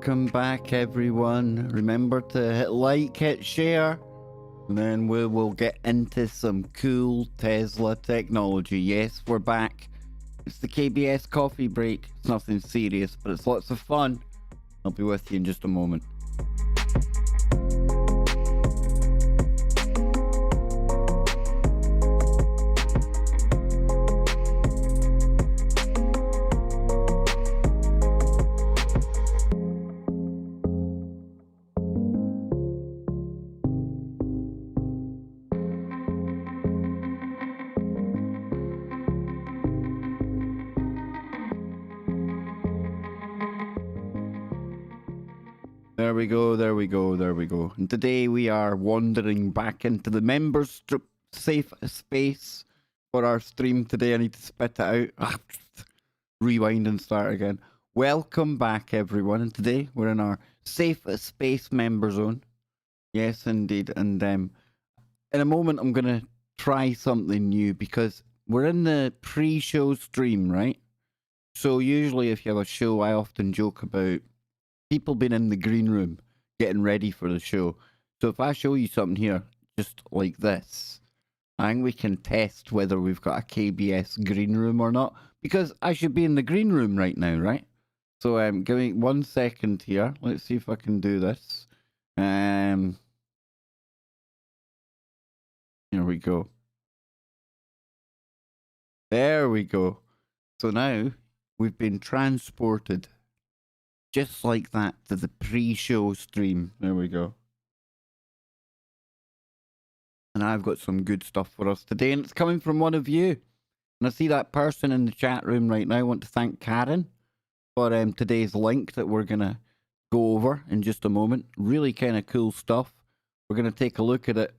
Welcome back, everyone. Remember to hit like, hit share, and then we will get into some cool Tesla technology. Yes, we're back. It's the KBS coffee break. It's nothing serious, but it's lots of fun. I'll be with you in just a moment. There we go, there we go, there we go. And today we are wandering back into the members safe space for our stream today. I need to spit it out. Rewind and start again. Welcome back, everyone. And today we're in our safe space member zone. Yes, indeed. And in a moment, I'm going to try something new because we're in the pre-show stream, right? So usually if you have a show, I often joke about people being in the green room getting ready for the show. So if I show you something here, just like this, I think we can test whether we've got a KBS green room or not, because I should be in the green room right now, right? So give me 1 second here. Let's see if I can do this. Here we go. There we go. So now we've been transported just like that to the pre-show stream. There we go. And I've got some good stuff for us today, and it's coming from one of you. And I see that person in the chat room right now. I want to thank Karen for today's link that we're going to go over in just a moment. Really kind of cool stuff. We're going to take a look at it.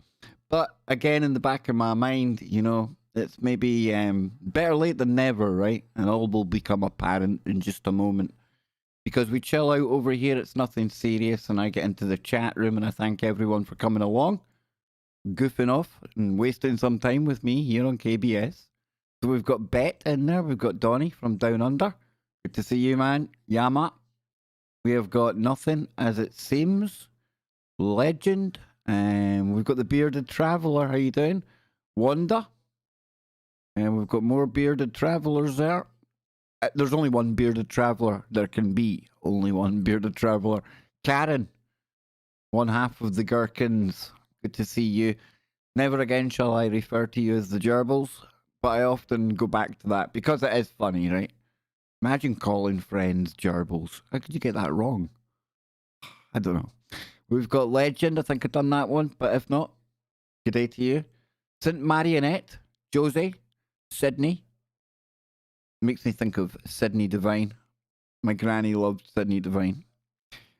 But again, in the back of my mind, you know, it's maybe better late than never, right? And all will become apparent in just a moment. Because we chill out over here, it's nothing serious, and I get into the chat room and I thank everyone for coming along, goofing off and wasting some time with me here on KBS. So we've got Bet in there, we've got Donnie from Down Under. Good to see you, man. Yama. We have got Nothing As It Seems. Legend. And we've got the Bearded Traveller. How you doing? Wanda. And we've got more Bearded Travellers there. There's only one Bearded Traveller. There can be only one Bearded Traveller. Karen, one half of the Gherkins. Good to see you. Never again shall I refer to you as the Gerbils, but I often go back to that because it is funny, right? Imagine calling friends Gerbils. How could you get that wrong? I don't know. We've got Legend. I think I've done that one, but if not, good day to you. St. Marionette, Josie, Sydney. Makes me think of Sydney Devine. My granny loved Sydney Devine.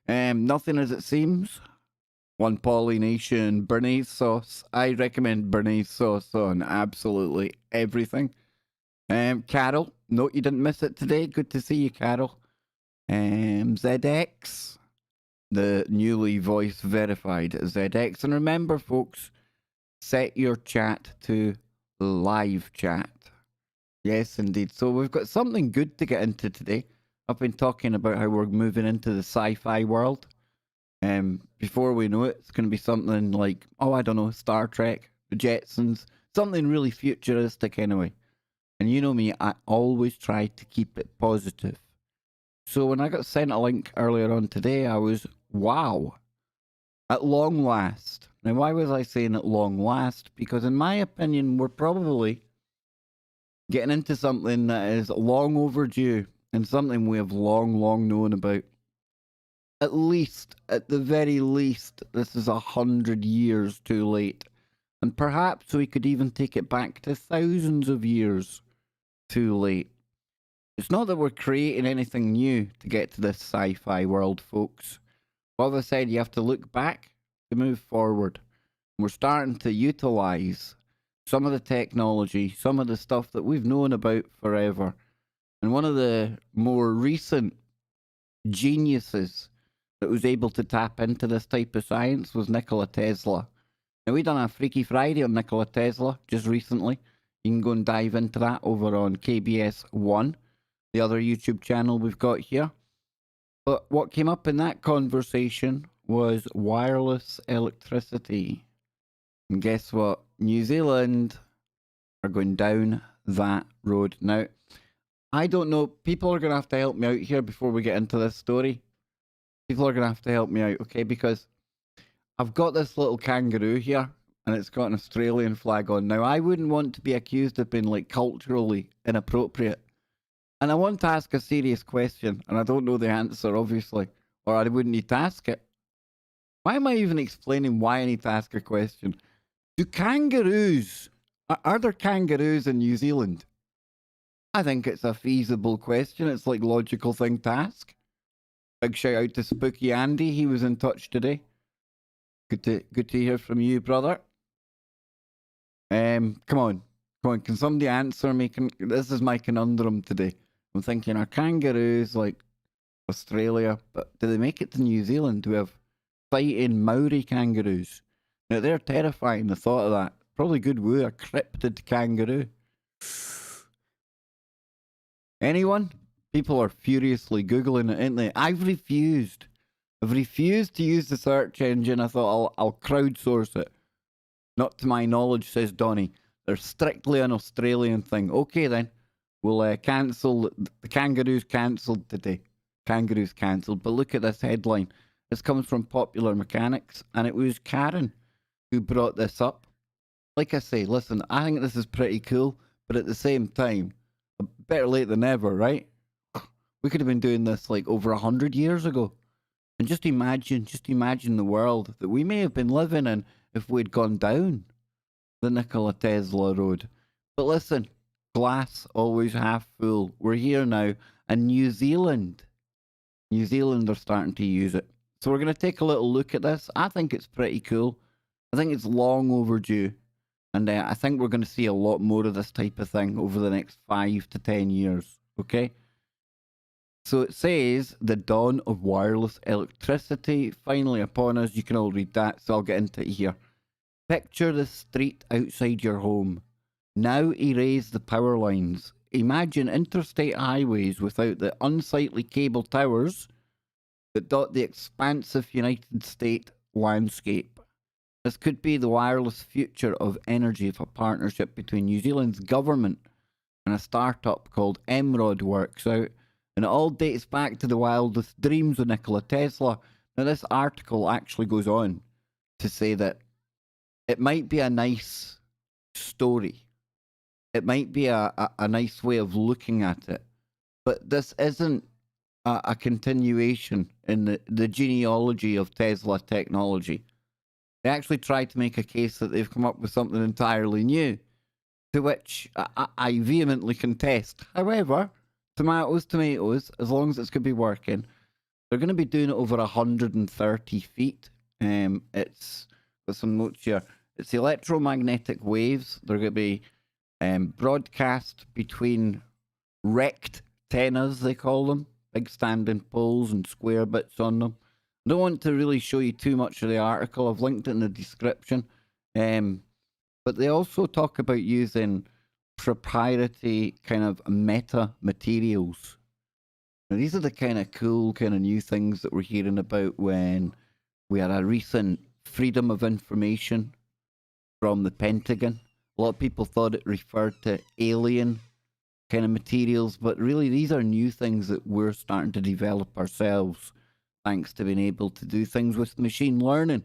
Nothing As It Seems. One Polynation Bernaise sauce. I recommend Bernaise sauce on absolutely everything. Carol. No, you didn't miss it today. Good to see you, Carol. ZX. The newly voice verified ZX. And remember, folks, set your chat to live chat. Yes, indeed. So we've got something good to get into today. I've been talking about how we're moving into the sci-fi world. Before we know it, it's going to be something like, oh, I don't know, Star Trek, the Jetsons, something really futuristic anyway. And you know me, I always try to keep it positive. So when I got sent a link earlier on today, I was, wow, at long last. Now, why was I saying at long last? Because in my opinion, we're probably getting into something that is long overdue and something we have long known about. At least, at the very least, this is 100 years too late. And perhaps we could even take it back to thousands of years too late. It's not that we're creating anything new to get to this sci-fi world, folks. What I said, you have to look back to move forward. We're starting to utilize some of the technology, some of the stuff that we've known about forever. And one of the more recent geniuses that was able to tap into this type of science was Nikola Tesla. Now, we done a Freaky Friday on Nikola Tesla just recently. You can go and dive into that over on KBS 1, the other YouTube channel we've got here. But what came up in that conversation was wireless electricity. And guess what? New Zealand are going down that road. Now, I don't know. People are going to have to help me out here before we get into this story. People are going to have to help me out, okay? Because I've got this little kangaroo here and it's got an Australian flag on. Now, I wouldn't want to be accused of being like culturally inappropriate. And I want to ask a serious question, and I don't know the answer, obviously, or I wouldn't need to ask it. Why am I even explaining why I need to ask a question? Do kangaroos, are there kangaroos in New Zealand? I think it's a feasible question. It's like logical thing to ask. Big shout out to Spooky Andy. He was in touch today. Good to hear from you, brother. Come on. Can somebody answer me? This is my conundrum today. I'm thinking, are kangaroos like Australia? But do they make it to New Zealand? Do we have fighting Maori kangaroos? Now, they're terrifying, the thought of that. Probably good woo, a cryptid kangaroo. Anyone? People are furiously Googling it, ain't they? I've refused to use the search engine. I thought I'll crowdsource it. Not to my knowledge, says Donny. They're strictly an Australian thing. Okay then. We'll cancel. The kangaroos cancelled today. Kangaroos cancelled. But look at this headline. This comes from Popular Mechanics, and it was Karen who brought this up. Like I say, listen, I think this is pretty cool, but at the same time, better late than never, right? We could have been doing this like over 100 years ago. And just imagine the world that we may have been living in if we'd gone down the Nikola Tesla road. But listen, glass always half full. We're here now, and New Zealand are starting to use it. So we're going to take a little look at this. I think it's pretty cool. I think it's long overdue. And I think we're going to see a lot more of this type of thing over the next 5 to 10 years. Okay? So it says, the dawn of wireless electricity finally upon us. You can all read that, so I'll get into it here. Picture the street outside your home. Now erase the power lines. Imagine interstate highways without the unsightly cable towers that dot the expansive United States landscape. This could be the wireless future of energy if a partnership between New Zealand's government and a startup called Emrod works out. And it all dates back to the wildest dreams of Nikola Tesla. Now, this article actually goes on to say that it might be a nice story. It might be a nice way of looking at it. But this isn't a continuation in the genealogy of Tesla technology. They actually tried to make a case that they've come up with something entirely new, to which I vehemently contest. However, tomatoes, as long as it's going to be working, they're going to be doing it over 130 feet. It's got some notes here. It's electromagnetic waves. They're going to be broadcast between rect antennas, they call them, big standing poles and square bits on them. I don't want to really show you too much of the article. I've linked it in the description. But they also talk about using proprietary kind of meta materials. Now, these are the kind of cool, kind of new things that we're hearing about when we had a recent Freedom of Information from the Pentagon. A lot of people thought it referred to alien kind of materials, but really these are new things that we're starting to develop ourselves, thanks to being able to do things with machine learning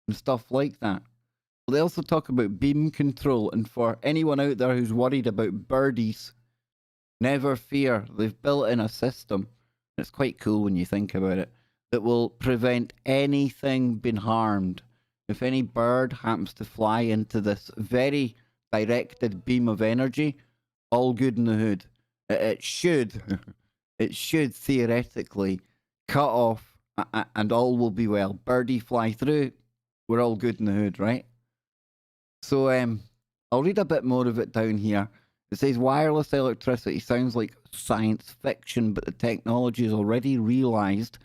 and stuff like that. They also talk about beam control, and for anyone out there who's worried about birdies, never fear. They've built in a system, it's quite cool when you think about it, that will prevent anything being harmed. If any bird happens to fly into this very directed beam of energy, all good in the hood. It should theoretically cut off and all will be well. Birdie fly through, we're all good in the hood, right? So I'll read a bit more of it down here. It says wireless electricity sounds like science fiction, but the technology is already realised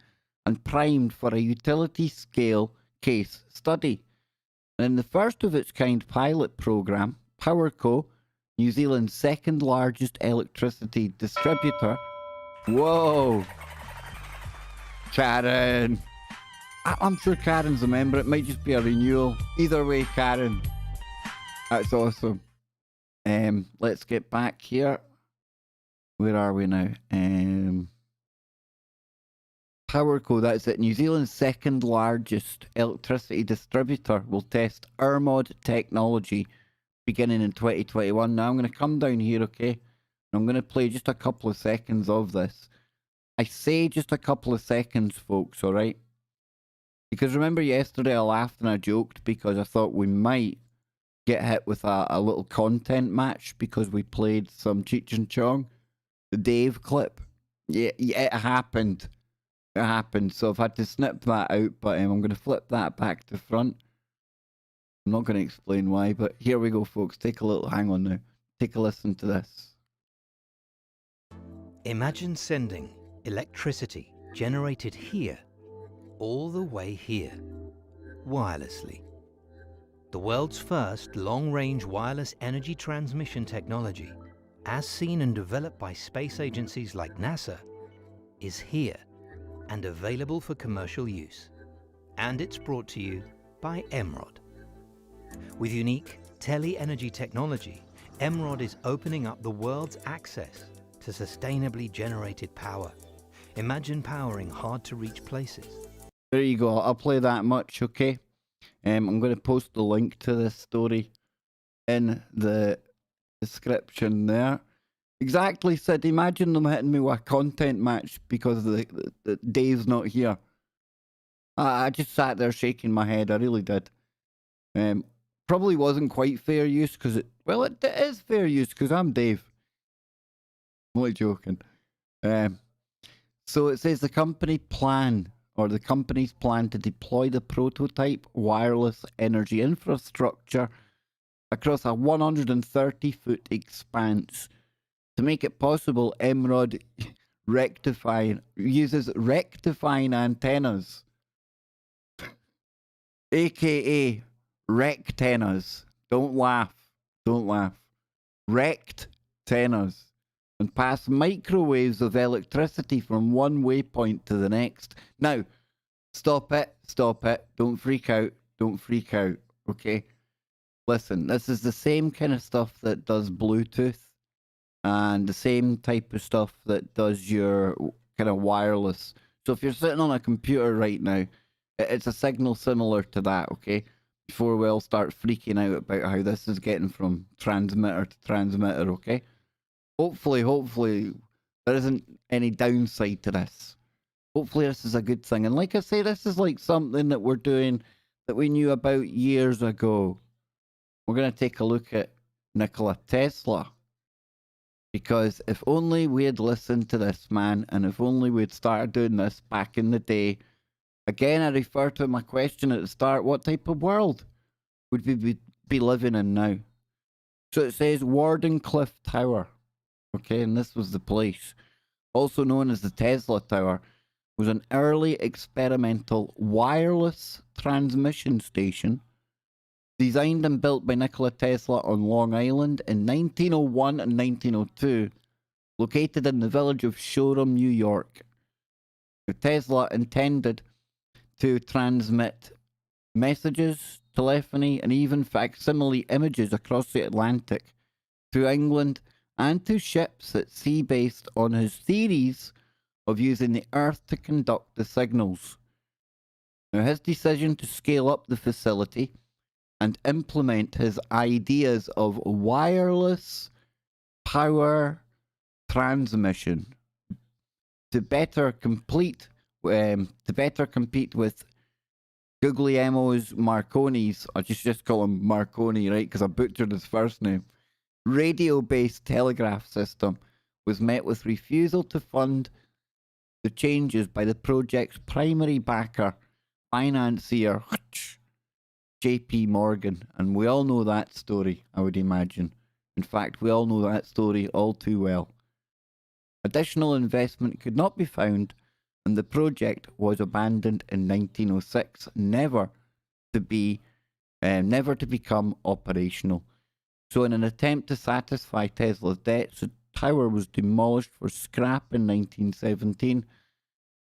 and primed for a utility scale case study. And in the first of its kind pilot programme, PowerCo, New Zealand's second largest electricity distributor, whoa, Karen. I'm sure Karen's a member. It might just be a renewal. Either way, Karen. That's awesome. Let's get back here. Where are we now? Powerco, that's it. New Zealand's second largest electricity distributor will test ERMOD technology beginning in 2021. Now I'm going to come down here, okay? I'm going to play just a couple of seconds of this. I say just a couple of seconds, folks, all right? Because remember yesterday I laughed and I joked because I thought we might get hit with a little content match because we played some Cheech and Chong, the Dave clip. Yeah, it happened. It happened. So I've had to snip that out, but I'm going to flip that back to front. I'm not going to explain why, but here we go, folks. Take a little, hang on now. Take a listen to this. Imagine sending electricity generated here all the way here, wirelessly. The world's first long-range wireless energy transmission technology, as seen and developed by space agencies like NASA, is here and available for commercial use. And it's brought to you by Emrod. With unique tele-energy technology, Emrod is opening up the world's access to sustainably generated power. Imagine powering hard-to-reach places. There you go. I'll play that much, okay? I'm going to post the link to this story in the description there. Exactly, Sid. Imagine them hitting me with a content match because the Dave's not here. I just sat there shaking my head. I really did. Probably wasn't quite fair use because it is fair use because I'm Dave. I'm only joking. So it says the company's plan to deploy the prototype wireless energy infrastructure across a 130-foot expanse. To make it possible, Emrod uses rectifying antennas, aka rectennas. Don't laugh. Rectennas. And pass microwaves of electricity from one waypoint to the next. Now, stop it. Don't freak out, okay? Listen, this is the same kind of stuff that does Bluetooth and the same type of stuff that does your kind of wireless. So if you're sitting on a computer right now, it's a signal similar to that, okay? Before we all start freaking out about how this is getting from transmitter to transmitter, okay? Hopefully, there isn't any downside to this. Hopefully, this is a good thing. And like I say, this is like something that we're doing that we knew about years ago. We're going to take a look at Nikola Tesla. Because if only we had listened to this man, and if only we'd started doing this back in the day. Again, I refer to my question at the start, what type of world would we be living in now? So it says Wardenclyffe Tower. Okay, and this was the place, also known as the Tesla Tower, was an early experimental wireless transmission station designed and built by Nikola Tesla on Long Island in 1901 and 1902, located in the village of Shoreham, New York. Tesla intended to transmit messages, telephony, and even facsimile images across the Atlantic to England and to ships at sea based on his theories of using the Earth to conduct the signals. Now, his decision to scale up the facility and implement his ideas of wireless power transmission to better compete with Guglielmo's Marconi's, I just call him Marconi, right, because I butchered his first name, radio-based telegraph system was met with refusal to fund the changes by the project's primary backer, financier, JP Morgan. And we all know that story, I would imagine. In fact, we all know that story all too well. Additional investment could not be found, and the project was abandoned in 1906, never to become operational. So in an attempt to satisfy Tesla's debts, the tower was demolished for scrap in 1917,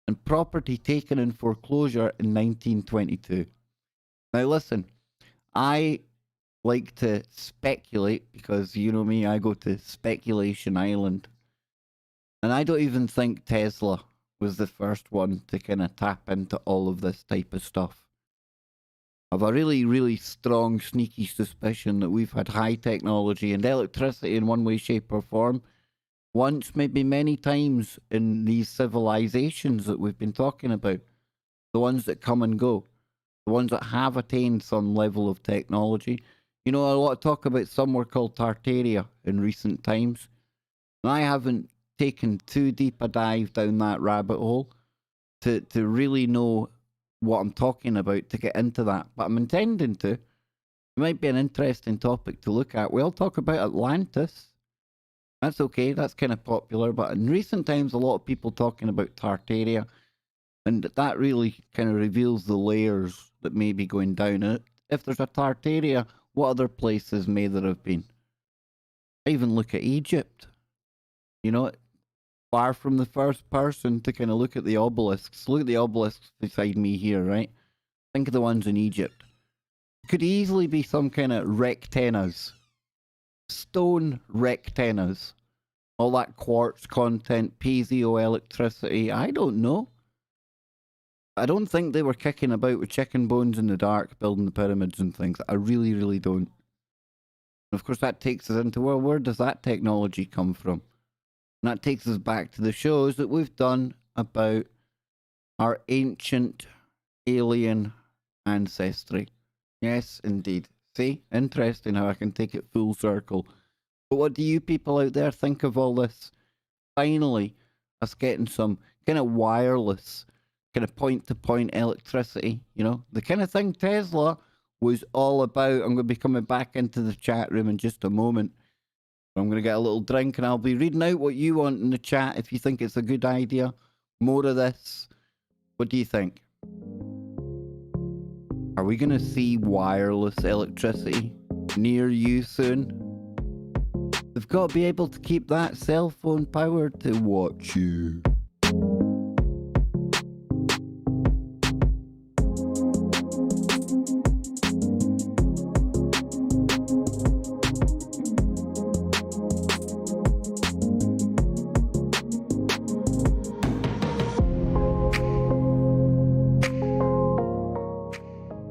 and property taken in foreclosure in 1922. Now, listen, I like to speculate because you know me, I go to Speculation Island. And I don't even think Tesla was the first one to kind of tap into all of this type of stuff. I have a really, really strong, sneaky suspicion that we've had high technology and electricity in one way, shape, or form once, maybe many times in these civilizations that we've been talking about. The ones that come and go, the ones that have attained some level of technology. You know, a lot of talk about somewhere called Tartaria in recent times. And I haven't taken too deep a dive down that rabbit hole to really know what I'm talking about to get into that. But I'm intending to. It might be an interesting topic to look at. We'll talk about Atlantis. That's okay, that's kind of popular. But in recent times, a lot of people talking about Tartaria. And that really kind of reveals the layers that may be going down in it. If there's a Tartaria, what other places may there have been? I even look at Egypt. You know, far from the first person to kind of look at the obelisks. Look at the obelisks beside me here, right? Think of the ones in Egypt. Could easily be some kind of rectenas. Stone rectenas. All that quartz content, piezoelectricity. I don't know. I don't think they were kicking about with chicken bones in the dark, building the pyramids and things. I really, really don't. And of course, that takes us into, well, where does that technology come from? And that takes us back to the shows that we've done about our ancient alien ancestry. Yes, indeed. See? Interesting how I can take it full circle. But what do you people out there think of all this? Finally, us getting some kind of wireless, kind of point-to-point electricity, you know? The kind of thing Tesla was all about. I'm going to be coming back into the chat room in just a moment. I'm going to get a little drink and I'll be reading out what you want in the chat if you think it's a good idea. More of this. What do you think? Are we going to see wireless electricity near you soon? They've got to be able to keep that cell phone powered to watch you.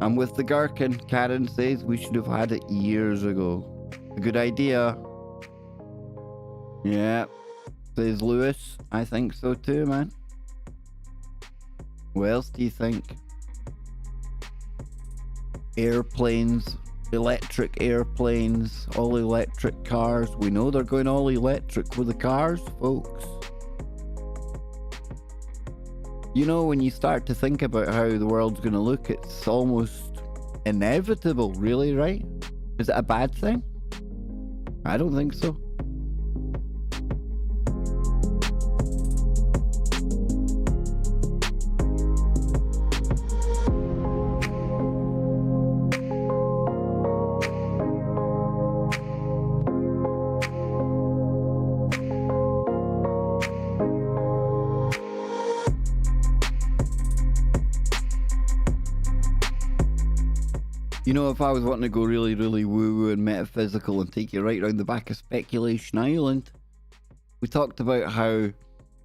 I'm with the Gherkin. Karen says we should have had it years ago. A good idea. Yeah, says Lewis. I think so too, man. What else do you think? Airplanes, electric airplanes, all electric cars. We know they're going all electric with the cars, folks. You know, when you start to think about how the world's going to look, it's almost inevitable, really, right? Is it a bad thing? I don't think so. You know, if I was wanting to go really, really woo-woo and metaphysical and take you right round the back of Speculation Island, we talked about how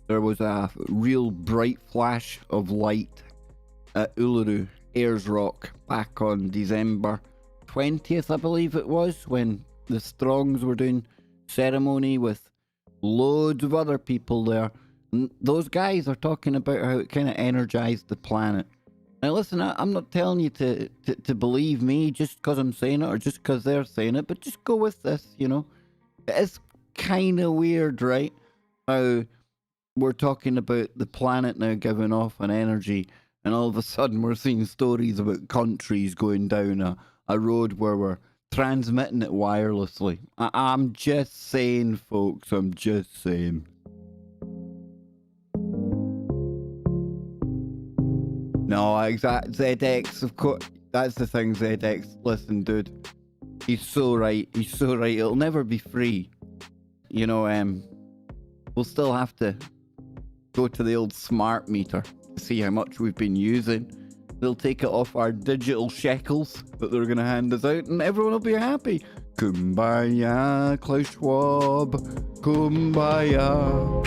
there was a real bright flash of light at Uluru, Ayers Rock, back on December 20th, I believe it was, when the Strongs were doing ceremony with loads of other people there. And those guys are talking about how it kind of energized the planet. Now listen, I'm not telling you to believe me just because I'm saying it or just because they're saying it, but just go with this, you know. It's kind of weird, right? How we're talking about the planet now giving off an energy and all of a sudden we're seeing stories about countries going down a road where we're transmitting it wirelessly. I'm just saying, folks, I'm just saying. No, exact ZX, of course. That's the thing, ZX. Listen, dude. He's so right. He's so right. It'll never be free. You know, we'll still have to go to the old smart meter. see how much we've been using. They'll take it off our digital shekels that they're going to hand us out, and everyone will be happy. Kumbaya, Klaus Schwab. Kumbaya.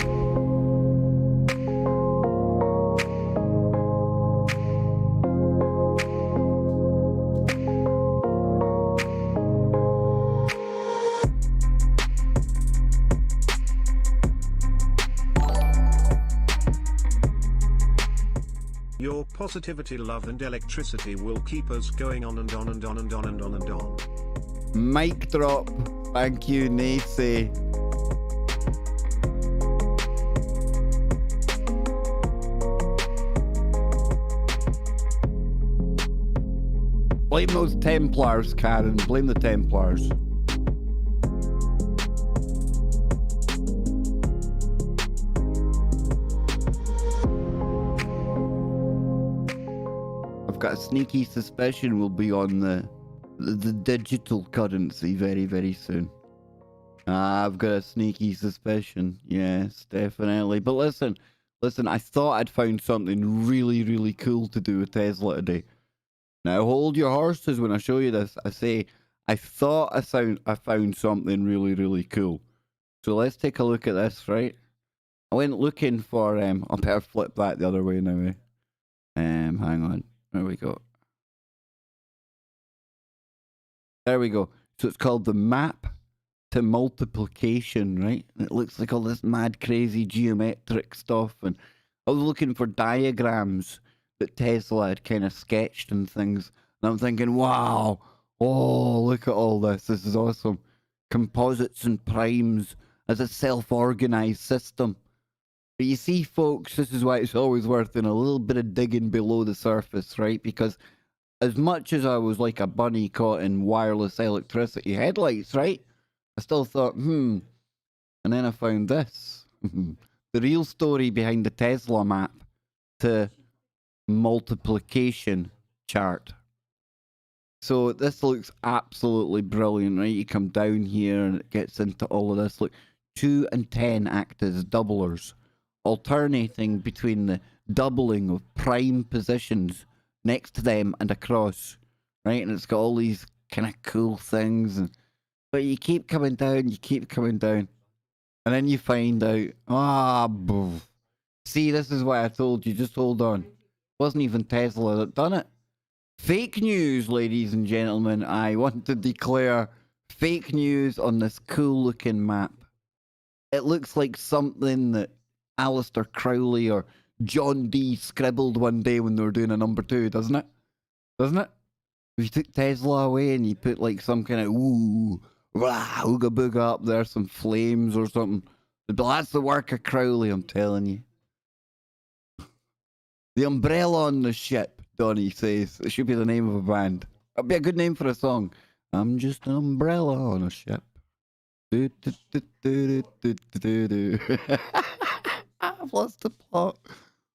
Your positivity, love and electricity will keep us going on and on and on and on and on and on. Mic drop. Thank you, Nacy. Blame those Templars, Karen. Blame the Templars. I've got a sneaky suspicion we'll be on the digital currency very, very soon. I've got a sneaky suspicion. Yes, definitely. But listen, I thought I'd found something really, really cool to do with Tesla today. Now hold your horses when I show you this. I say, I thought I found something really, really cool. So let's take a look at this, right? I went looking for, I better flip that the other way now, eh? Hang on. There we go. There we go. So it's called the map to multiplication, right? And it looks like all this mad, crazy geometric stuff. And I was looking for diagrams that Tesla had kind of sketched and things. And I'm thinking, wow, oh, look at all this. This is awesome. Composites and primes as a self-organized system. But you see, folks, this is why it's always worth doing a little bit of digging below the surface, right? Because as much as I was like a bunny caught in wireless electricity headlights, right? I still thought, And then I found this. The real story behind the Tesla map to multiplication chart. So this looks absolutely brilliant, right? You come down here and it gets into all of this. Look, 2 and 10 act as doublers, alternating between the doubling of prime positions next to them and across, right? And it's got all these kind of cool things. But you keep coming down, and then you find out, see, this is why I told you, just hold on. It wasn't even Tesla that done it. Fake news, ladies and gentlemen. I want to declare fake news on this cool looking map. It looks like something that Aleister Crowley or John Dee scribbled one day when they were doing a number 2, doesn't it? Doesn't it? If you took Tesla away and you put like some kind of ooga booga up there, some flames or something, but that's the work of Crowley, I'm telling you. The umbrella on the ship, Donnie says. It should be the name of a band. That'd be a good name for a song. I'm just an umbrella on a ship. I've lost the plot.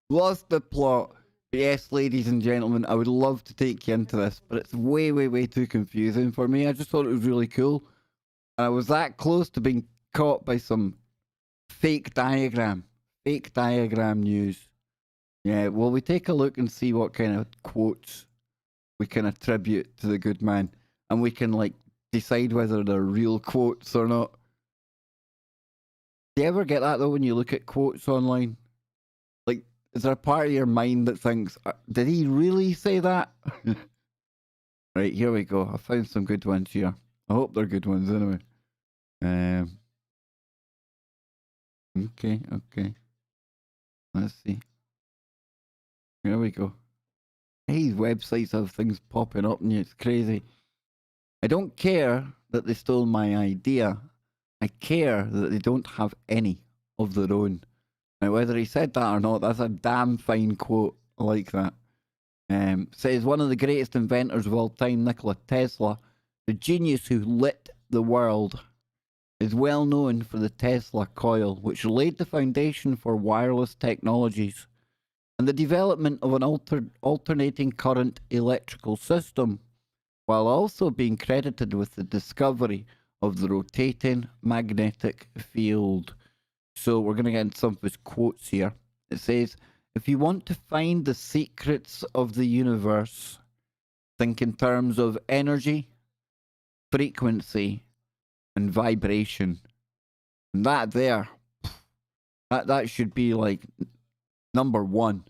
But yes, ladies and gentlemen, I would love to take you into this, but it's way, way, way too confusing for me. I just thought it was really cool. And I was that close to being caught by some fake diagram news. Yeah, well, we take a look and see what kind of quotes we can attribute to the good man. And we can, like, decide whether they're real quotes or not. Do you ever get that, though, when you look at quotes online? Like, is there a part of your mind that thinks, did he really say that? Right, here we go. I found some good ones here. I hope they're good ones, anyway. Okay. Let's see. Here we go. These websites have things popping up and it's crazy. I don't care that they stole my idea. I care that they don't have any of their own. Now, whether he said that or not, that's a damn fine quote. I like that. Says one of the greatest inventors of all time, Nikola Tesla, the genius who lit the world, is well known for the Tesla coil, which laid the foundation for wireless technologies and the development of an alternating current electrical system, while also being credited with the discovery of the rotating magnetic field. So we're going to get into some of his quotes here. It says, If you want to find the secrets of the universe, think in terms of energy, frequency, and vibration. And that there, that should be like number one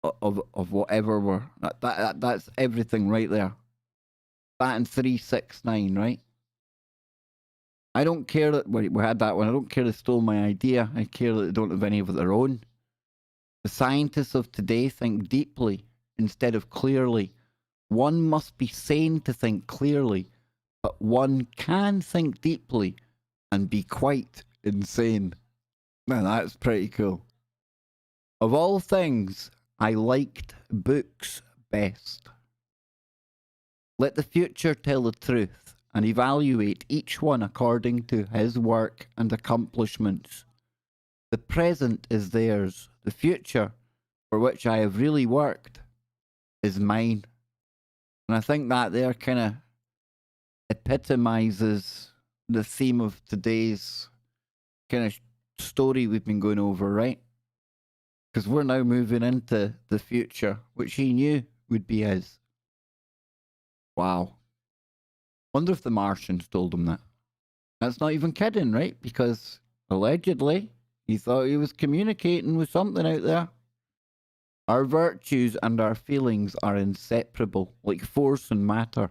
of whatever we're. That's everything right there. That and 369, right? I don't care that we had that one. I don't care they stole my idea. I care that they don't have any of their own. The scientists of today think deeply instead of clearly. One must be sane to think clearly, but one can think deeply and be quite insane. Man, that's pretty cool. Of all things, I liked books best. Let the future tell the truth and evaluate each one according to his work and accomplishments. The present is theirs. The future, for which I have really worked, is mine. And I think that there kind of epitomizes the theme of today's kind of story we've been going over, right? Because we're now moving into the future, which he knew would be his. Wow. Wonder if the Martians told him that. That's not even kidding, right? Because allegedly, he thought he was communicating with something out there. Our virtues and our feelings are inseparable, like force and matter.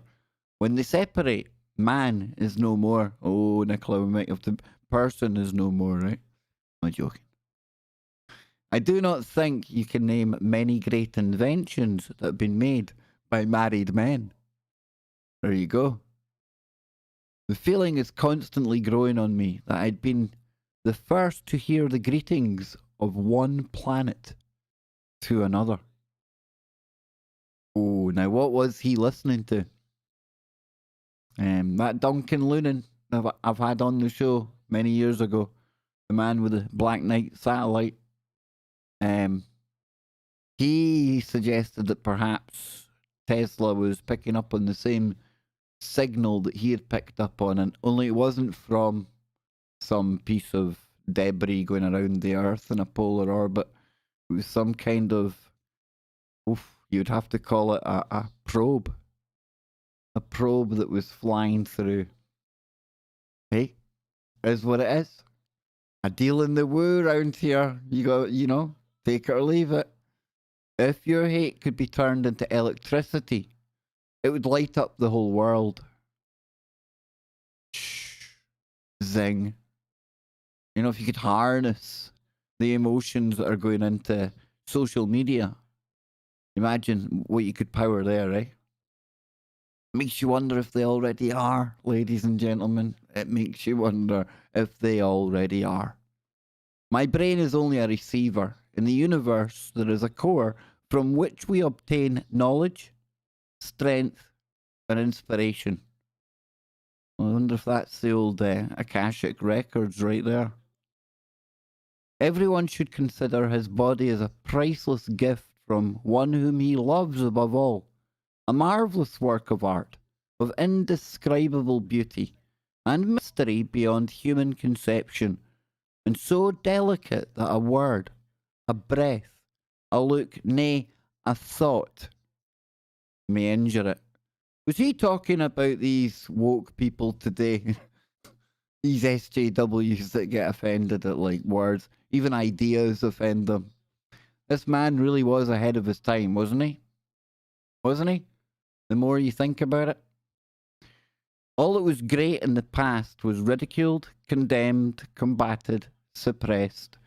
When they separate, man is no more. Oh, Nikola, we might have to. Person is no more, right? I'm joking. I do not think you can name many great inventions that have been made by married men. There you go. The feeling is constantly growing on me that I'd been the first to hear the greetings of one planet to another. Oh, now what was he listening to? That Duncan Lunan I've had on the show many years ago, the man with the Black Knight satellite. He suggested that perhaps Tesla was picking up on the same signal that he had picked up on, and only it wasn't from some piece of debris going around the Earth in a polar orbit. It was some kind of, you'd have to call it a probe. A probe that was flying through. Hey, is what it is. A deal in the woo around here. You got, take it or leave it. If your hate could be turned into electricity, it would light up the whole world. Shh. Zing. If you could harness the emotions that are going into social media, imagine what you could power there, eh? Makes you wonder if they already are, ladies and gentlemen. It makes you wonder if they already are. My brain is only a receiver. In the universe, there is a core from which we obtain knowledge, strength, and inspiration. I wonder if that's the old Akashic records right there. Everyone should consider his body as a priceless gift from one whom he loves above all. A marvellous work of art, of indescribable beauty, and mystery beyond human conception, and so delicate that a word, a breath, a look, nay, a thought may injure it. Was he talking about these woke people today? These SJWs that get offended at words, even ideas offend them. This man really was ahead of his time, wasn't he? Wasn't he? The more you think about it. All that was great in the past was ridiculed, condemned, combated, suppressed,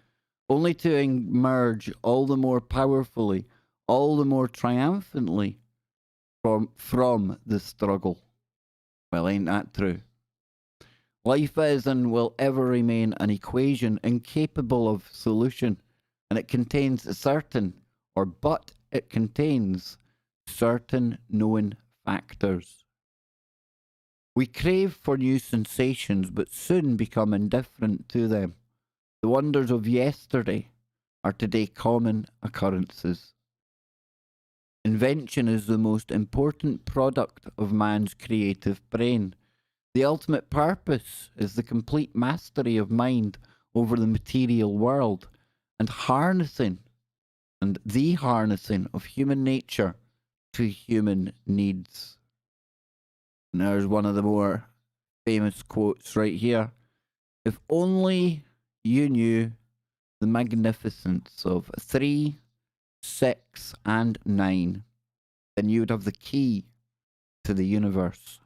only to emerge all the more powerfully, all the more triumphantly from the struggle. Well, ain't that true? Life is and will ever remain an equation incapable of solution, and it contains it contains certain known factors. We crave for new sensations, but soon become indifferent to them. The wonders of yesterday are today common occurrences. Invention is the most important product of man's creative brain. The ultimate purpose is the complete mastery of mind over the material world and harnessing and the harnessing of human nature to human needs. And there's one of the more famous quotes right here. If only you knew the magnificence of 3, 6, and 9, then you would have the key to the universe.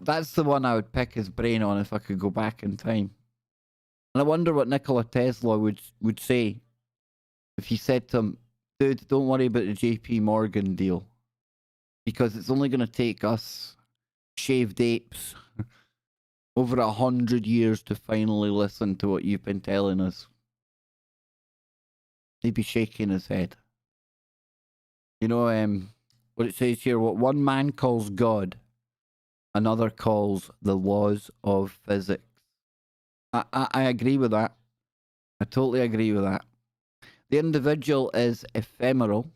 That's the one I would pick his brain on if I could go back in time. And I wonder what Nikola Tesla would say if you said to him, dude, don't worry about the JP Morgan deal, because it's only going to take us shaved apes over 100 years to finally listen to what you've been telling us. He'd be shaking his head. You know, what it says here, what one man calls God, another calls the laws of physics. I agree with that. I totally agree with that. The individual is ephemeral.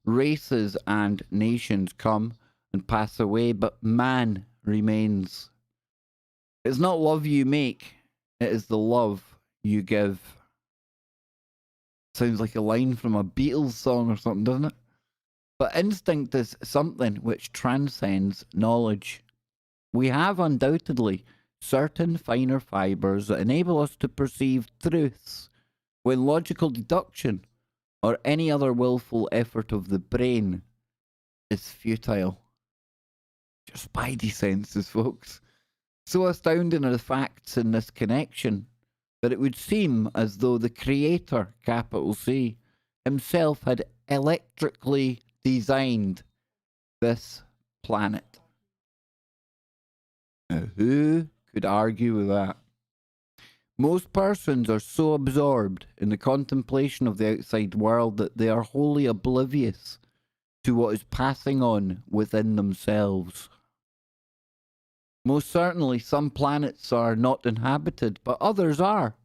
Races and nations come and pass away, but man remains. It's not love you make, it is the love you give. Sounds like a line from a Beatles song or something, doesn't it? But instinct is something which transcends knowledge. We have undoubtedly certain finer fibres that enable us to perceive truths when logical deduction or any other willful effort of the brain is futile. Your spidey senses, folks. So astounding are the facts in this connection that it would seem as though the Creator, capital C, himself had electrically designed this planet. Now, who could argue with that? Most persons are so absorbed in the contemplation of the outside world that they are wholly oblivious to what is passing on within themselves. Most certainly, some planets are not inhabited, but others are.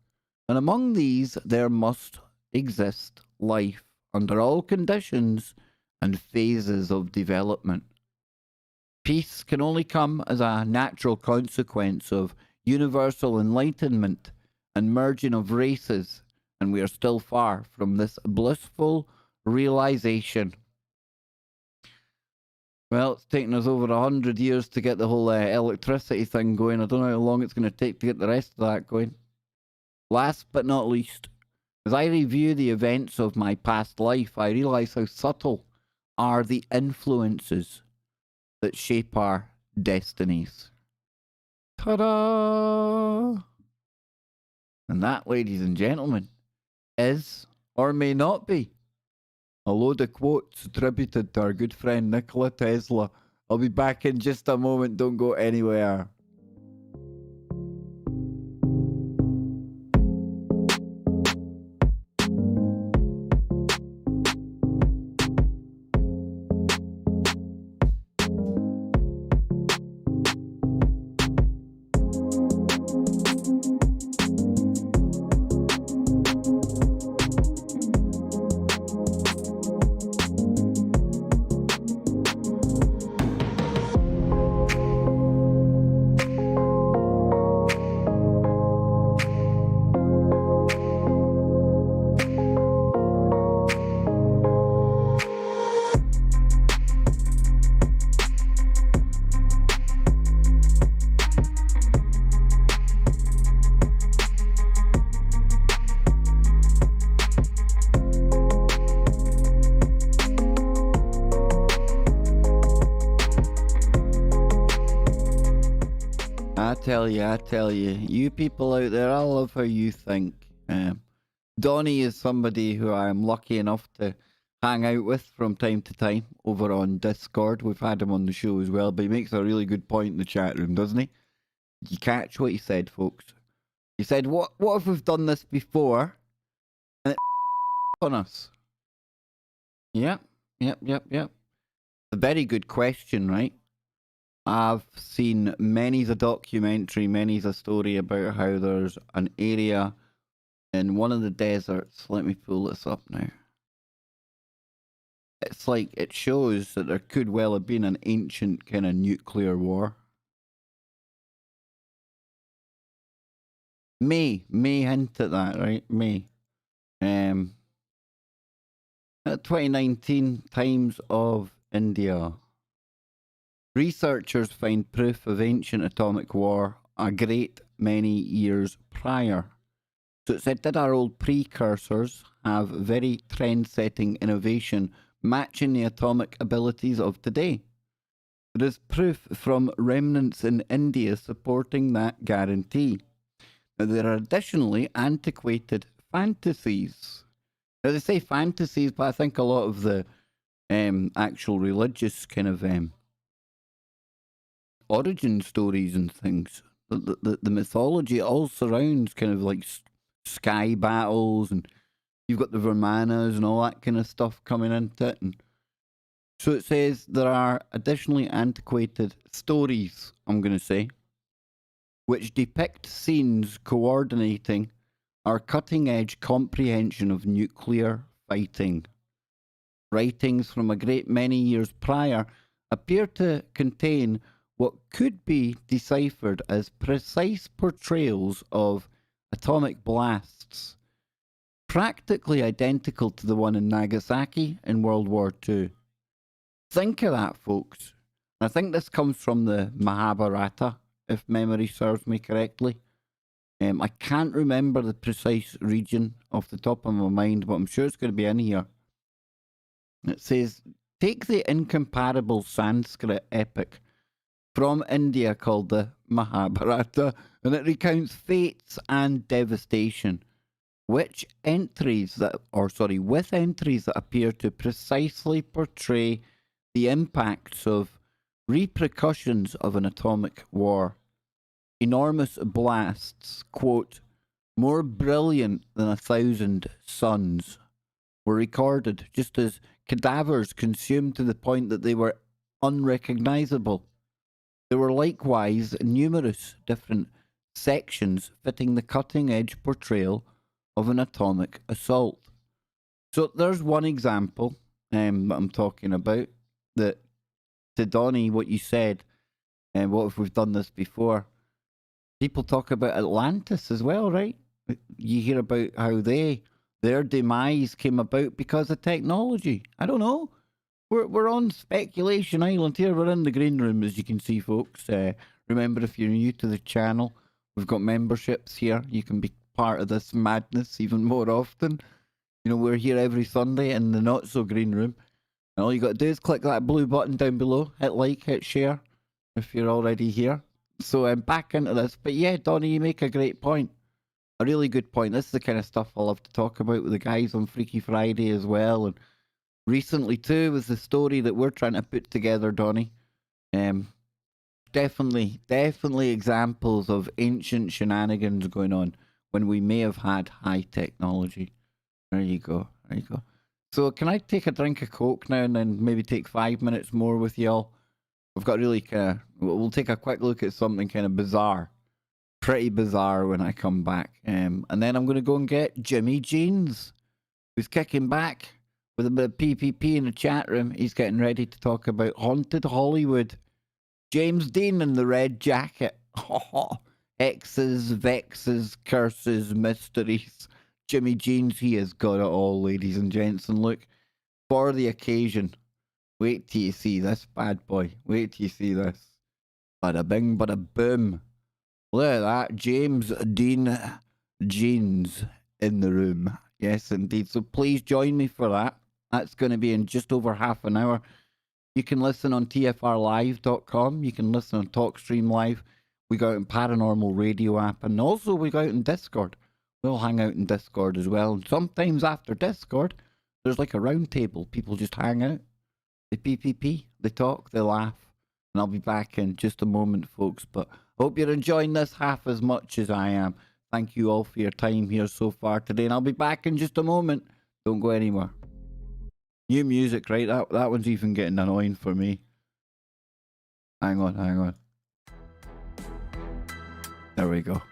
And among these, there must exist life under all conditions and phases of development. Peace can only come as a natural consequence of universal enlightenment and merging of races, and we are still far from this blissful realization. Well, it's taken us over 100 years to get the whole electricity thing going. I don't know how long it's going to take to get the rest of that going. Last but not least, as I review the events of my past life, I realise how subtle are the influences that shape our destinies. Ta-da! And that, ladies and gentlemen, is, or may not be, a load of quotes attributed to our good friend Nikola Tesla. I'll be back in just a moment. Don't go anywhere. I tell you, you people out there, I love how you think. Donnie is somebody who I am lucky enough to hang out with from time to time over on Discord. We've had him on the show as well, but he makes a really good point in the chat room, doesn't he? You catch what he said, folks? He said, what if we've done this before and it on us? Yep. A very good question, right? I've seen many's a documentary, many's a story about how there's an area in one of the deserts. Let me pull this up now. It's like it shows that there could well have been an ancient kind of nuclear war. May hint at that, right? May. 2019 Times of India. Researchers find proof of ancient atomic war a great many years prior. So it said, did our old precursors have very trend-setting innovation matching the atomic abilities of today? There is proof from remnants in India supporting that guarantee. Now, there are additionally antiquated fantasies. Now, they say fantasies, but I think a lot of the actual religious kind of origin stories and things, the mythology all surrounds kind of like sky battles, and you've got the Vermanas and all that kind of stuff coming into it. And so it says there are additionally antiquated stories, I'm going to say, which depict scenes coordinating our cutting edge comprehension of nuclear fighting. Writings from a great many years prior appear to contain what could be deciphered as precise portrayals of atomic blasts, practically identical to the one in Nagasaki in World War II. Think of that, folks. I think this comes from the Mahabharata, if memory serves me correctly. I can't remember the precise region off the top of my mind, but I'm sure it's going to be in here. It says, take the incomparable Sanskrit epic from India called the Mahabharata, and it recounts fates and devastation, with entries that appear to precisely portray the impacts of repercussions of an atomic war. Enormous blasts, quote, more brilliant than 1,000 suns, were recorded, just as cadavers consumed to the point that they were unrecognizable. There were likewise numerous different sections fitting the cutting-edge portrayal of an atomic assault. So there's one example that I'm talking about, that to Donnie, what you said, and what if we've done this before? People talk about Atlantis as well, right? You hear about how their demise came about because of technology. I don't know. We're on Speculation Island here. We're in the green room, as you can see, folks. Remember, if you're new to the channel, we've got memberships here. You can be part of this madness even more often. You know, we're here every Sunday in the not so green room. And all you got to do is click that blue button down below. Hit like, hit share if you're already here. So I'm back into this. But yeah, Donnie, you make a great point. A really good point. This is the kind of stuff I love to talk about with the guys on Freaky Friday as well. And recently too was the story that we're trying to put together, Donnie. Definitely examples of ancient shenanigans going on when we may have had high technology. There you go. So can I take a drink of Coke now and then maybe take 5 minutes more with y'all? We've got really we'll take a quick look at something kind of bizarre. Pretty bizarre when I come back. And then I'm going to go and get Jimmy Jeans, who's kicking back with a bit of PPP in the chat room. He's getting ready to talk about Haunted Hollywood. James Dean in the red jacket. X's, vexes, curses, mysteries. Jimmy Jeans, he has got it all, ladies and gents. And look, for the occasion, wait till you see this bad boy. Wait till you see this. Bada bing, bada boom. Look at that. James Dean Jeans in the room. Yes, indeed. So please join me for that. That's going to be in just over half an hour. You can listen on tfrlive.com. You can listen on TalkStream Live. We go out in Paranormal Radio app. And also we go out in Discord. We'll hang out in Discord as well. And sometimes after Discord, there's like a round table. People just hang out. They PPP. They talk. They laugh. And I'll be back in just a moment, folks. But I hope you're enjoying this half as much as I am. Thank you all for your time here so far today. And I'll be back in just a moment. Don't go anywhere. New music, right? That one's even getting annoying for me. Hang on. There we go.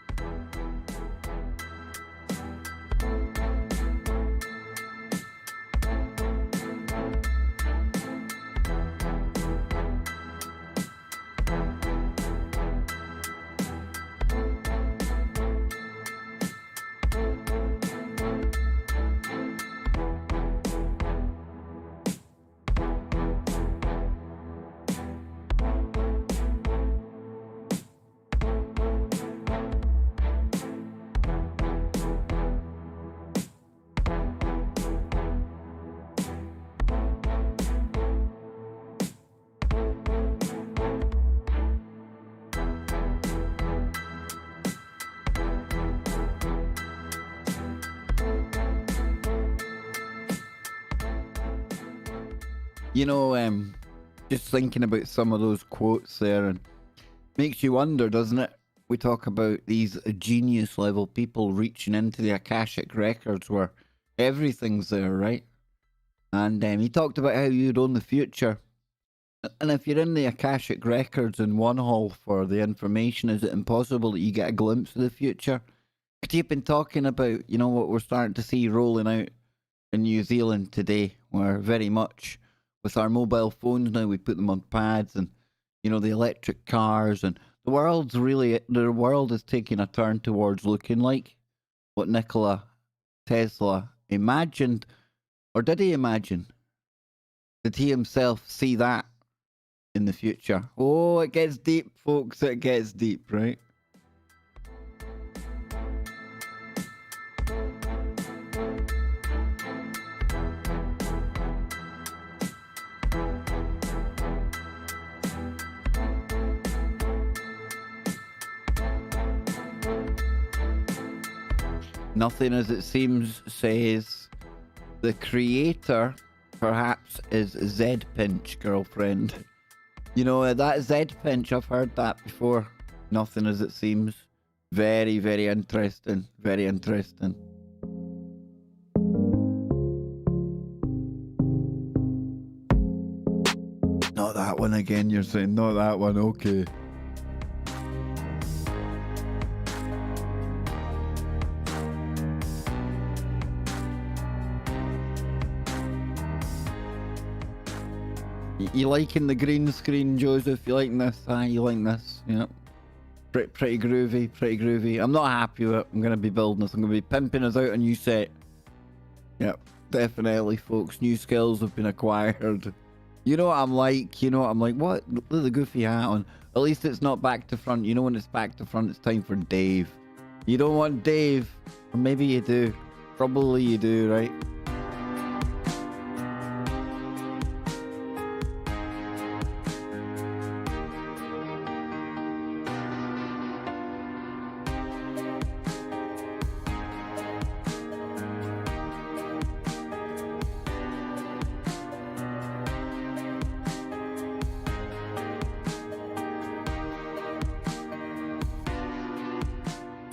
You know, just thinking about some of those quotes there, and makes you wonder, doesn't it? We talk about these genius level people reaching into the Akashic records where everything's there, right? And he talked about how you'd own the future. And if you're in the Akashic records in one hall for the information, is it impossible that you get a glimpse of the future? Because you've been talking about, you know, what we're starting to see rolling out in New Zealand today, where very much with our mobile phones now, we put them on pads, and you know, the electric cars, and the world is taking a turn towards looking like what Nikola Tesla imagined. Or did he imagine? Did he himself see that in the future? Oh, it gets deep, folks. It gets deep, right? Nothing as it seems says the creator perhaps is Z Pinch, girlfriend. You know, that Z Pinch, I've heard that before. Nothing as it seems. Very, very interesting. Very interesting. Not that one again, you're saying? Not that one, okay. You liking the green screen, Joseph? You liking this? You like this? Yeah. Pretty groovy, pretty groovy. I'm not happy with it. I'm going to be building this. I'm going to be pimping us out a new set. Yep, definitely, folks. New skills have been acquired. You know what I'm like? You know what I'm like? What? Look at the goofy hat on. At least it's not back to front. You know when it's back to front, it's time for Dave. You don't want Dave. Or maybe you do. Probably you do, right?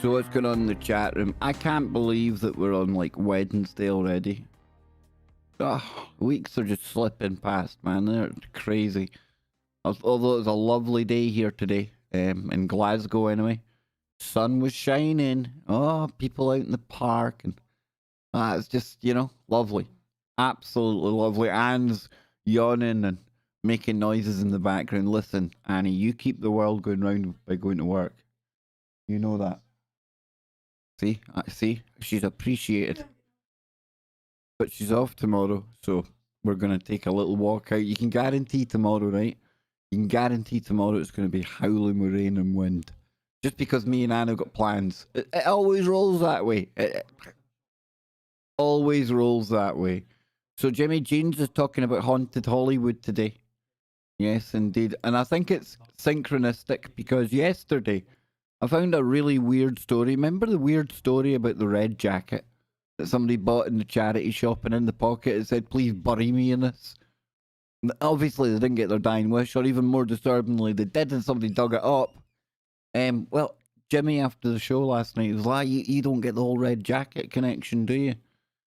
So what's going on in the chat room? I can't believe that we're on like Wednesday already. Oh, weeks are just slipping past, man. They're crazy. Although it was a lovely day here today, in Glasgow anyway. Sun was shining. Oh, people out in the park, and it's just, you know, lovely. Absolutely lovely. Anne's yawning and making noises in the background. Listen, Annie, you keep the world going round by going to work. You know that. See, she's appreciated. But she's off tomorrow, so we're going to take a little walk out. You can guarantee tomorrow, right? You can guarantee tomorrow it's going to be howling with rain and wind. Just because me and Anna have got plans. It always rolls that way. It always rolls that way. So Jimmy Jeans is talking about haunted Hollywood today. Yes, indeed. And I think it's synchronistic because yesterday I found a really weird story. Remember the weird story about the red jacket that somebody bought in the charity shop, and in the pocket it said, "Please bury me in this"? And obviously they didn't get their dying wish, or even more disturbingly, they did, and somebody dug it up. Well, Jimmy, after the show last night, was like, you don't get the whole red jacket connection, do you?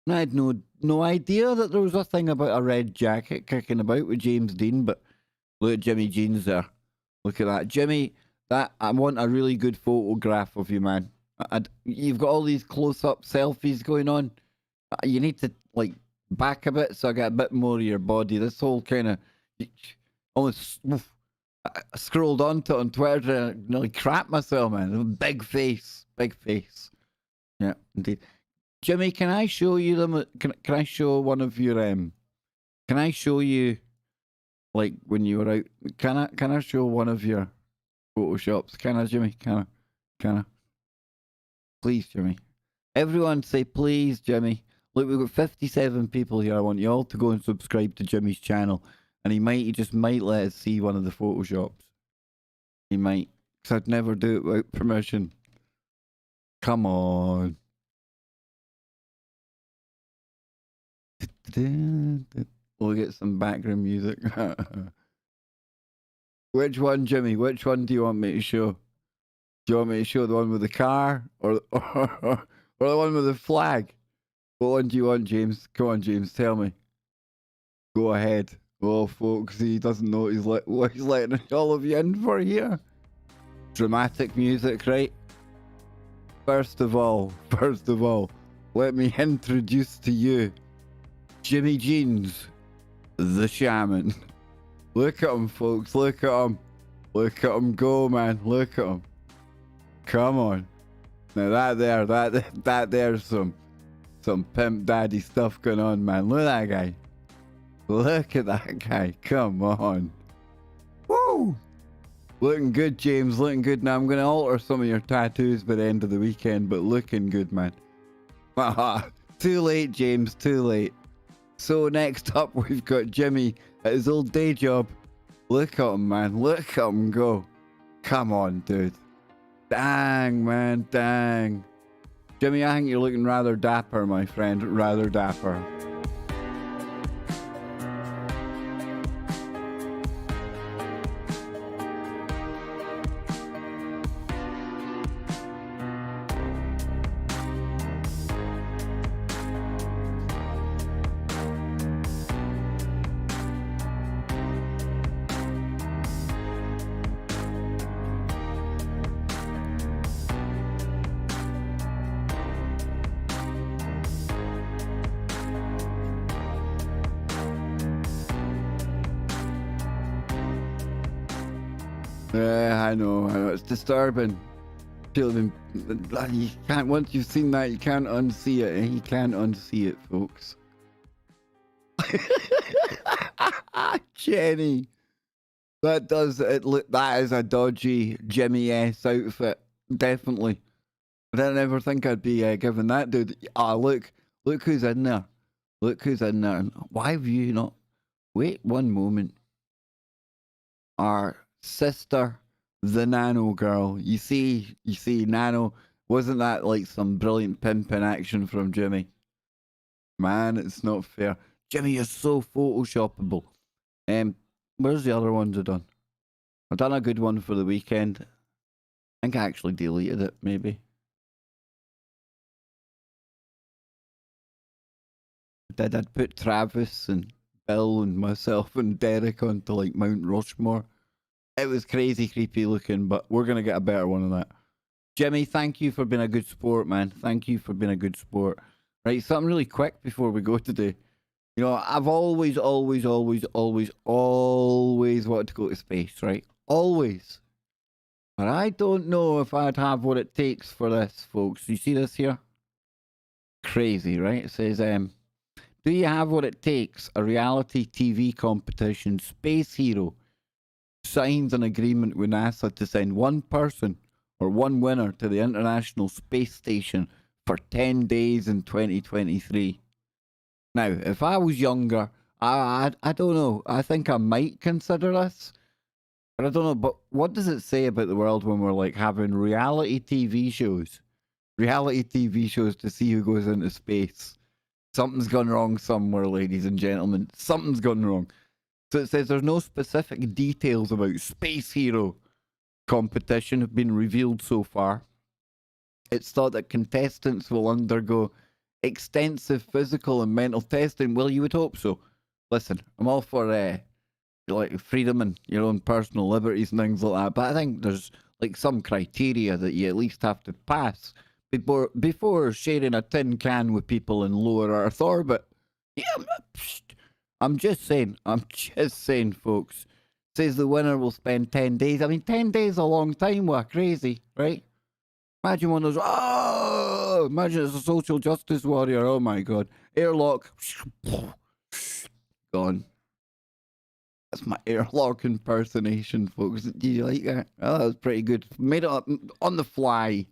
And I had no idea that there was a thing about a red jacket kicking about with James Dean, but look at Jimmy Jeans there. Look at that. Jimmy, that I want a really good photograph of you, man. You've got all these close-up selfies going on. You need to, like, back a bit so I get a bit more of your body. This whole kind of... Almost... I scrolled onto it on Twitter and nearly crap myself, man. Big face. Big face. Yeah, indeed. Jimmy, can I show you them? Can I show one of your... Can I show you, like, when you were out... Can I show one of your photoshops? Can I, Jimmy? Can I? Please, Jimmy. Everyone say please, Jimmy. Look, we've got 57 people here. I want you all to go and subscribe to Jimmy's channel. And he just might let us see one of the photoshops. He might. Because I'd never do it without permission. Come on. We'll get some background music. Which one, Jimmy? Which one do you want me to show? Do you want me to show the one with the car or the one with the flag? What one do you want, James? Come on, James, tell me. Go ahead. Oh, folks, he doesn't know what he's letting all of you in for here. Dramatic music, right? First of all, let me introduce to you Jimmy Jeans, the shaman. Look at him, folks. Look at him. Look at him go, man. Look at him. Come on. Now that there's some pimp daddy stuff going on, man. Look at that guy. Look at that guy. Come on. Woo! Looking good, James. Looking good. Now I'm going to alter some of your tattoos by the end of the weekend, but looking good, man. Too late, James. Too late. So next up, we've got Jimmy at his old day job. Look at him, man. Look at him go. Come on, dude. Dang, man. Dang. Jimmy, I think you're looking rather dapper, my friend. Rather dapper. I know, it's disturbing. You can't, once you've seen that, you can't unsee it, eh? You can't unsee it, folks. Jenny. That is a dodgy Jimmy S outfit. Definitely. I didn't ever think I'd be giving that dude. Look who's in there. Look who's in there. Why have you not? Wait one moment. Our sister, the Nano girl. You see, Nano. Wasn't that like some brilliant pimp in action from Jimmy? Man, it's not fair. Jimmy is so photoshoppable. Where's the other ones I've done? I've done a good one for the weekend. I think I actually deleted it, maybe. I'd put Travis and Bill and myself and Derek onto like Mount Rushmore. It was crazy creepy looking, but we're going to get a better one of that. Jimmy, thank you for being a good sport, man. Thank you for being a good sport. Right, something really quick before we go today. You know, I've always wanted to go to space, right? Always. But I don't know if I'd have what it takes for this, folks. You see this here? Crazy, right? It says, do you have what it takes? A reality TV competition, Space Hero signs an agreement with NASA to send one person or one winner to the International Space Station for 10 days in 2023. Now, if I was younger, I don't know. I think I might consider this. But I don't know. But what does it say about the world when we're like having reality TV shows? Reality TV shows to see who goes into space. Something's gone wrong somewhere, ladies and gentlemen. Something's gone wrong. So it says there's no specific details about Space Hero competition have been revealed so far. It's thought that contestants will undergo extensive physical and mental testing. Well, you would hope so. Listen, I'm all for like freedom and your own personal liberties and things like that, but I think there's like some criteria that you at least have to pass before sharing a tin can with people in lower Earth orbit. Yeah, I'm just saying, folks. Says the winner will spend 10 days. I mean, 10 days is a long time. What crazy, right? Imagine one of those. Imagine it's a social justice warrior. Oh my God. Airlock. Gone. That's my airlock impersonation, folks. Did you like that? Oh, that was pretty good. Made it up on the fly.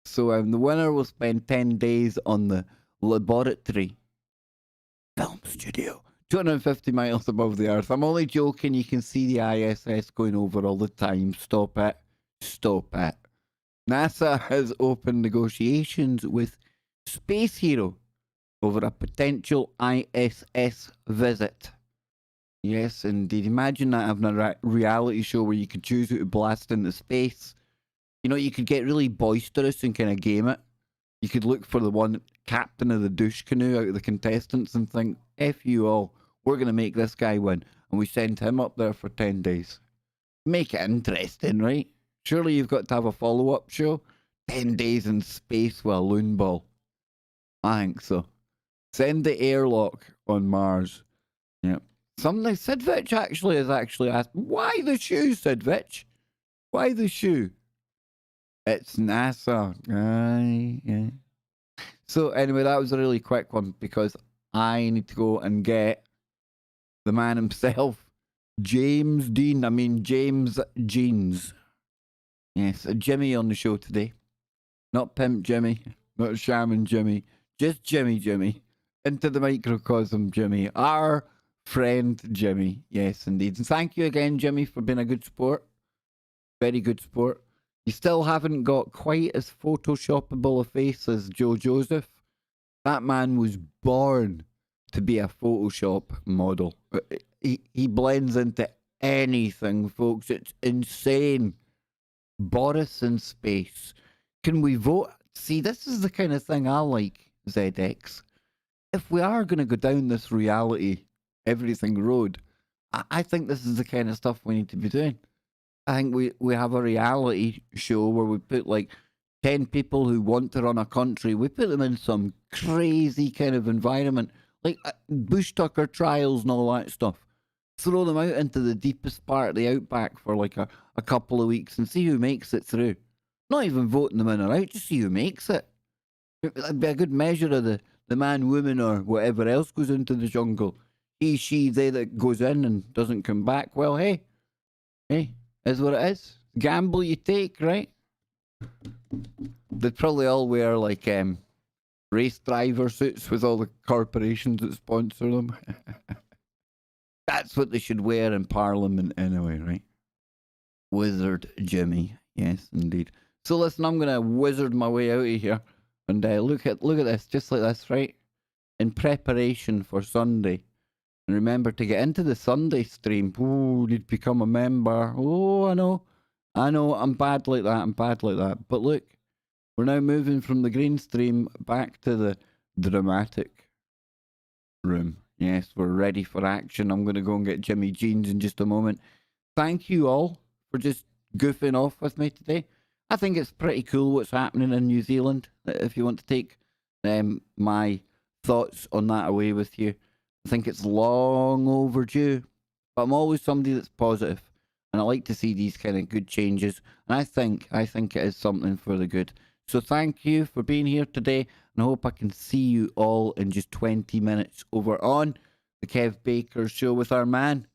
So the winner will spend 10 days on the laboratory film studio, 250 miles above the Earth. I'm only joking. You can see the ISS going over all the time. Stop it. NASA has opened negotiations with Space Hero over a potential ISS visit. Yes, indeed. Imagine that having a reality show where you could choose who to blast into space. You know, you could get really boisterous and kind of game it. You could look for the one captain of the douche canoe out of the contestants and think, F you all, we're going to make this guy win. And we send him up there for 10 days. Make it interesting, right? Surely you've got to have a follow-up show. 10 days in space with a loon ball. I think so. Send the airlock on Mars. Yep. Something Sidvich actually has actually asked, why the shoe, Sidvich? Why the shoe? It's NASA. Yeah. So anyway, that was a really quick one because I need to go and get the man himself, James Jeans. Yes, Jimmy on the show today. Not Pimp Jimmy, not Shaman Jimmy, just Jimmy. Into the microcosm, Jimmy. Our friend Jimmy. Yes, indeed. And thank you again, Jimmy, for being a good sport. Very good sport. You still haven't got quite as photoshoppable a face as Joe Joseph. That man was born to be a Photoshop model. He blends into anything, folks. It's insane. Boris in space. Can we vote? See, this is the kind of thing I like, ZX. If we are going to go down this reality everything road, I think this is the kind of stuff we need to be doing. I think we have a reality show where we put like 10 people who want to run a country, we put them in some crazy kind of environment, like bush tucker trials and all that stuff. Throw them out into the deepest part of the outback for like a couple of weeks and see who makes it through. Not even voting them in or out, just see who makes it. That'd be a good measure of the man, woman, or whatever else goes into the jungle. He, she, they that goes in and doesn't come back. Well, hey, is what it is. Gamble you take, right? They'd probably all wear like race driver suits with all the corporations that sponsor them. That's what they should wear in Parliament anyway, right? Wizard Jimmy. Yes, indeed. So listen, I'm going to wizard my way out of here. And look at this, just like this, right? In preparation for Sunday. And remember to get into the Sunday stream. Oh, you'd become a member. Oh, I know, I'm bad like that. But look, we're now moving from the green stream back to the dramatic room. Yes, we're ready for action. I'm going to go and get Jimmy Jeans in just a moment. Thank you all for just goofing off with me today. I think it's pretty cool what's happening in New Zealand. If you want to take my thoughts on that away with you, I think it's long overdue. But I'm always somebody that's positive, and I like to see these kind of good changes. And I think it is something for the good. So thank you for being here today, and I hope I can see you all in just 20 minutes over on the Kev Baker Show with our man,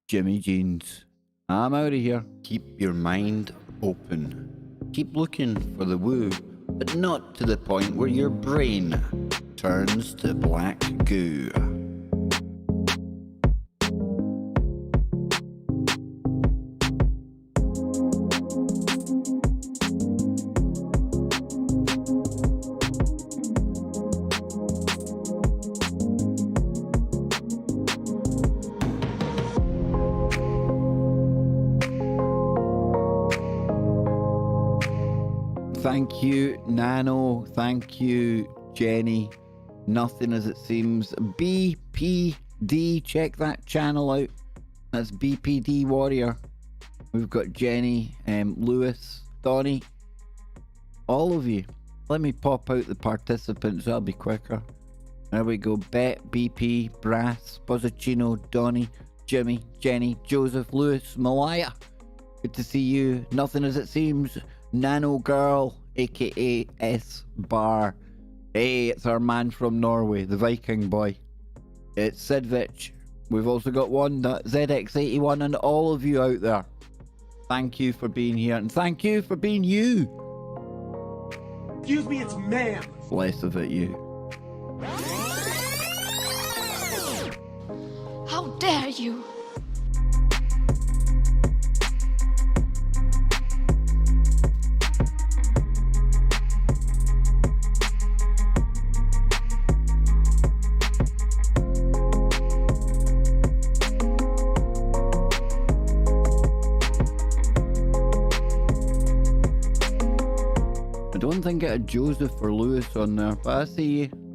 Jimmy Jeans. I'm out of here. Keep your mind open. Keep looking for the woo, but not to the point where your brain turns to black goo. Thank you, Nano. Thank you, Jenny. Nothing as it seems. BPD, check that channel out. That's BPD Warrior. We've got Jenny, Lewis, Donnie, all of you. Let me pop out the participants, that'll be quicker. There we go. Bet, BP, Brass, Buzzicino, Donnie, Jimmy, Jenny, Joseph, Lewis, Malaya. Good to see you. Nothing as it seems. Nano Girl, aka S Bar. Hey, it's our man from Norway, the Viking boy. It's Sidvich. We've also got one, ZX81, and all of you out there. Thank you for being here, and thank you for being you. Excuse me, it's ma'am. Less of it, you. How dare you! don't think it had Joseph or Lewis on there, but I see you.